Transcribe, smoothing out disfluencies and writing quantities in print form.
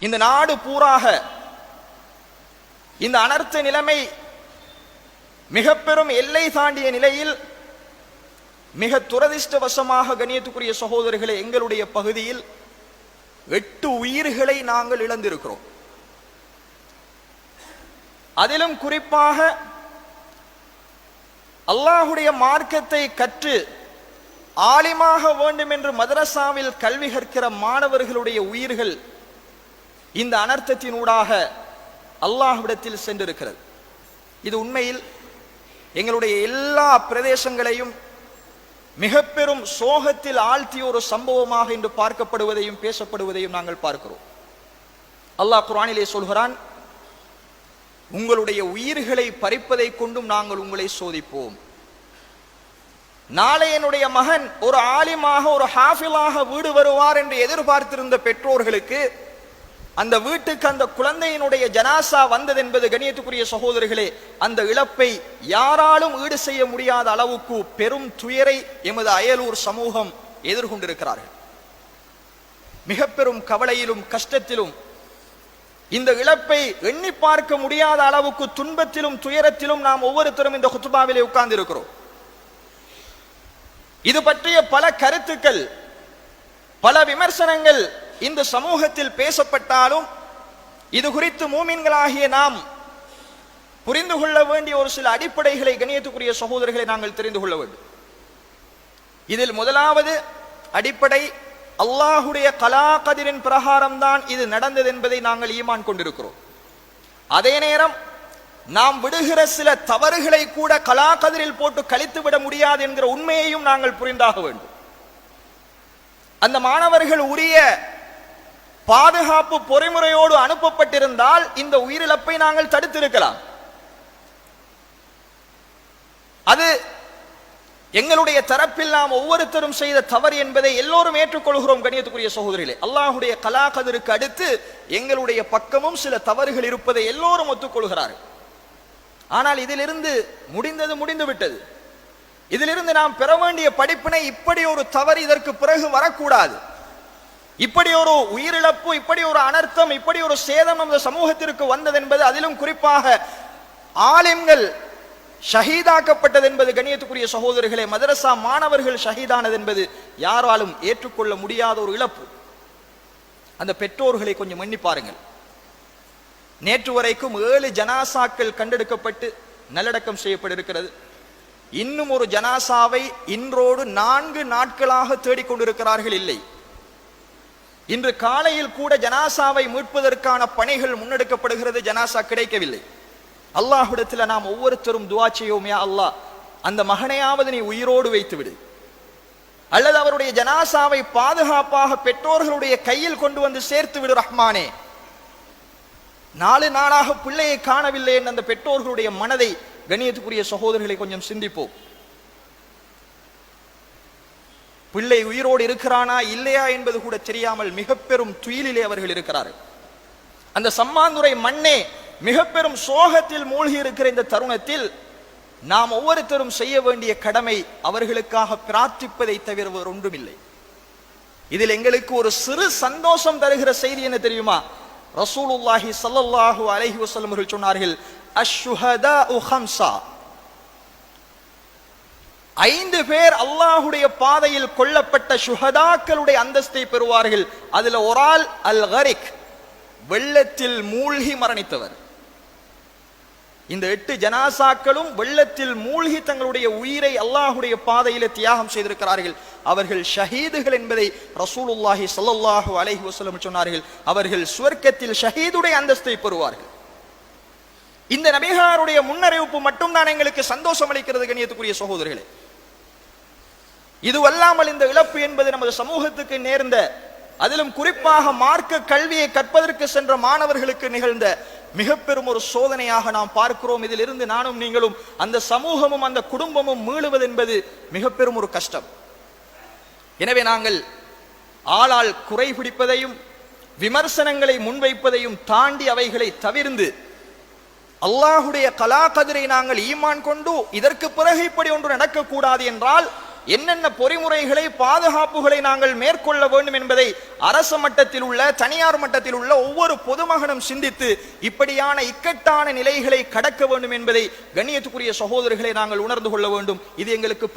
இந்த நாடு பூராக இந்த அனர்த்த நிலைமை மிக பெரும் எல்லை தாண்டிய நிலையில் மிக துரதிஷ்டவசமாக கண்ணியத்துக்குரிய சகோதரர்களே, எங்களுடைய பகுதியில் 8 உயிர்களை நாங்கள் இழந்திருக்கிறோம். அதிலும் குறிப்பாக அல்லாஹுடைய மார்க்கத்தை கற்று ஆலிமாக வேண்டும் என்று மதரசாவில் கல்வி கற்கிற மாணவர்களுடைய உயிர்கள் இந்த அனர்த்தத்தினூடாக அல்லாஹ்விடத்தில் சென்றிருக்கிறது. இது உண்மையில் எங்களுடைய எல்லா பிரதேசங்களையும் மிக பெரும் சோகத்தில் ஆழ்த்திய ஒரு சம்பவமாக இன்று பார்க்கப்படுவதையும் பேசப்படுவதையும் நாங்கள் பார்க்கிறோம். அல்லாஹ் குர்ஆனிலே சொல்கிறான், உங்களுடைய உயிர்களை பறிப்பதை கொண்டும் நாங்கள் உங்களை சோதிப்போம். நாளை என்னுடைய மகன் ஒரு ஆலிமாக ஒரு ஹாஃபிலாக வீடு வருவார் என்று எதிர்பார்த்திருந்த பெற்றோர்களுக்கு அந்த வீட்டுக்கு அந்த குழந்தையினுடைய ஜனாசா வந்தது என்பது கண்ணியத்துக்குரிய சகோதரர்களே, அந்த இழப்பை யாராலும் ஈடு செய்ய முடியாத அளவுக்கு பெரும் துயரை எமது அயலூர் சமூகம் எதிர்கொண்டிருக்கிறார்கள். மிக பெரும் கவலையிலும் கஷ்டத்திலும் இந்த இழப்பை எண்ணி பார்க்க முடியாத அளவுக்கு துன்பத்திலும் துயரத்திலும் நாம் ஒவ்வொருத்தரும் இந்த குத்துபாவிலே உட்கார்ந்து இருக்கிறோம். இது பற்றிய பல கருத்துக்கள், பல விமர்சனங்கள் இந்த சமூகத்தில் பேசப்பட்டாலும் இது குறித்து மூமின்களாகிய நாம் புரிந்து கொள்ள வேண்டிய ஒரு சில அடிப்படைகளை கண்ணியத்துக்குரிய சகோதரர்களை நாங்கள் தெரிந்து கொள்ள வேண்டும். இதில் முதலாவது அடிப்படை, அல்லாஹுடைய கலா கதிரின் பிரகாரம் தான் இது நடந்தது என்பதை நாங்கள் ஈமான் கொண்டிருக்கிறோம். அதே நேரம் நாம் விடுகிற சில தவறுகளை கூட கலா கதிரில் போட்டு கழித்து விட முடியாது என்கிற உண்மையையும் நாங்கள் புரிந்தாக வேண்டும். அந்த மாணவர்கள் உரிய பாதுகாப்பு பொறிமுறையோடு அனுப்பப்பட்டிருந்தால் இந்த உயிரிழப்பை நாங்கள் தடுத்திருக்கலாம். அது எங்களுடைய தரப்பில் நாம் ஒவ்வொருத்தரும் செய்த தவறு என்பதை எல்லோரும் ஏற்றுக்கொள்கிறோம். கண்ணியத்துக்குரிய சகோதரிகளே, அல்லாஹுடைய கலா கதிருக்கு அடுத்து எங்களுடைய பக்கமும் சில தவறுகள் இருப்பதை எல்லோரும் ஒத்துக்கொள்கிறார்கள். ஆனால் இதிலிருந்து முடிந்தது முடிந்து விட்டது. இதிலிருந்து நாம் பெற வேண்டிய படிப்பினை, இப்படி ஒரு தவறு இதற்கு பிறகு வரக்கூடாது. இப்படி ஒரு உயிரிழப்பு, இப்படி ஒரு அனர்த்தம், இப்படி ஒரு சேதம் நமது சமூகத்திற்கு வந்தது என்பது, அதிலும் குறிப்பாக ஆலிம்கள் ஷஹீதாக்கப்பட்டது என்பது கண்ணியத்துக்குரிய சகோதரர்களே, மதரசா மாணவர்கள் ஷஹீதானது என்பது யாராலும் ஏற்றுக்கொள்ள முடியாத ஒரு இழப்பு. அந்த பெற்றோர்களை கொஞ்சம் எண்ணி பாருங்கள். நேற்று வரைக்கும் 7 ஜனாசாக்கள் கண்டெடுக்கப்பட்டு நல்லடக்கம் செய்யப்பட்டிருக்கிறது. இன்னும் ஒரு ஜனாசாவை இன்றோடு 4 நாட்களாக தேடிக்கொண்டிருக்கிறார்கள். இல்லை, இன்று காலையில் கூட ஜனாசாவை மீட்பதற்கான பணிகள் முன்னெடுக்கப்படுகிறது. ஜனாசா கிடைக்கவில்லை. அல்லாஹ்விடத்தில் நாம் ஒவ்வொருத்தரும் துஆ செய்வோம், யா அல்லாஹ், அந்த மகனையாவது நீ உயிரோடு வைத்து விடு, அல்லது அவருடைய ஜனாசாவை பாதுகாப்பாக பெற்றோர்களுடைய கையில் கொண்டு வந்து சேர்த்து விடு ரஹ்மானே. 4 நாளாக பிள்ளையை காணவில்லை என்ற அந்த பெற்றோர்களுடைய மனதை கண்ணியத்துக்குரிய சகோதரர்களை கொஞ்சம் சிந்திப்போம். பிள்ளை உயிரோடு இருக்கிறானா இல்லையா என்பது கூட தெரியாமல் மிக பெரும் துயிலிலே அவர்கள் இருக்கிறார்கள். அந்த சம்மாந்துறை மண்ணே மிக பெரும் சோகத்தில் மூழ்கி இருக்கிற இந்த தருணத்தில் நாம் ஒவ்வொருத்தரும் செய்ய வேண்டிய கடமை அவர்களுக்காக பிரார்த்திப்பதை தவிர வேறு ஒன்றுமில்லை. இதில் எங்களுக்கு ஒரு சிறு சந்தோஷம் தருகிற செய்தி என்ன தெரியுமா? ரசூலுல்லாஹி ஸல்லல்லாஹு அலைஹி வஸல்லம் அவர்கள் சொன்னார்கள், அஷ்ஹுஹதாஉ ஹம்ஸா, 5 பேர் அல்லாஹுடைய பாதையில் கொல்லப்பட்ட ஷுஹதாக்களுடைய அந்தஸ்தை பெறுவார்கள். அதுல ஒரு ஆள் அல் கரிக், வெள்ளத்தில் மூழ்கி மரணித்தவர். இந்த 8 ஜனாசாக்களும் வெள்ளத்தில் மூழ்கி தங்களுடைய உயிரை அல்லாஹுடைய பாதையிலே தியாகம் செய்திருக்கிறார்கள். அவர்கள் ஷஹீதுகள் என்பதை ரசூலுல்லாஹி ஸல்லல்லாஹு அலைஹி வஸல்லம் சொன்னார்கள். அவர்கள் சுவர்க்கத்தில் ஷஹீதுடைய அந்தஸ்தை பெறுவார்கள். இந்த நபிகளாருடைய முன்னறிவிப்பு மட்டும்தான் எங்களுக்கு சந்தோஷம் அளிக்கிறது கண்ணியத்துக்குரிய சகோதரர்களே. இதுவல்லாமல் இந்த இழப்பு என்பது நமது சமூகத்துக்கு நேர்ந்த, அதிலும் குறிப்பாக மார்க்க கல்வியை கற்பதற்கு சென்ற மாணவர்களுக்கு நிகழ்ந்த மிக பெரும் ஒரு சோதனையாக நாம் பார்க்கிறோம். இதிலிருந்து நானும் நீங்களும் அந்த சமூகமும் அந்த குடும்பமும் மீளுவது என்பது மிக பெரும் ஒரு கஷ்டம். எனவே நாங்கள் ஆளால் குறை பிடிப்பதையும் விமர்சனங்களை முன்வைப்பதையும் தாண்டி அவைகளை தவிர்ந்து அல்லாஹுடைய கலா கதிரை நாங்கள் ஈமான் கொண்டு இதற்கு பிறகு இப்படி ஒன்று நடக்கக்கூடாது என்றால் என்னென்ன பொறிமுறைகளை பாதுகாப்புகளை நாங்கள் மேற்கொள்ள வேண்டும் என்பதை அரச மட்டத்தில் உள்ள தனியார் மட்டத்தில் உள்ள ஒவ்வொரு பொதுமகனும் சிந்தித்து இப்படியான இக்கட்டான நிலைகளை கடக்க வேண்டும் என்பதை கண்ணியத்துக்குரிய சகோதரர்களை நாங்கள் உணர்ந்து கொள்ள வேண்டும். இது எங்களுக்கு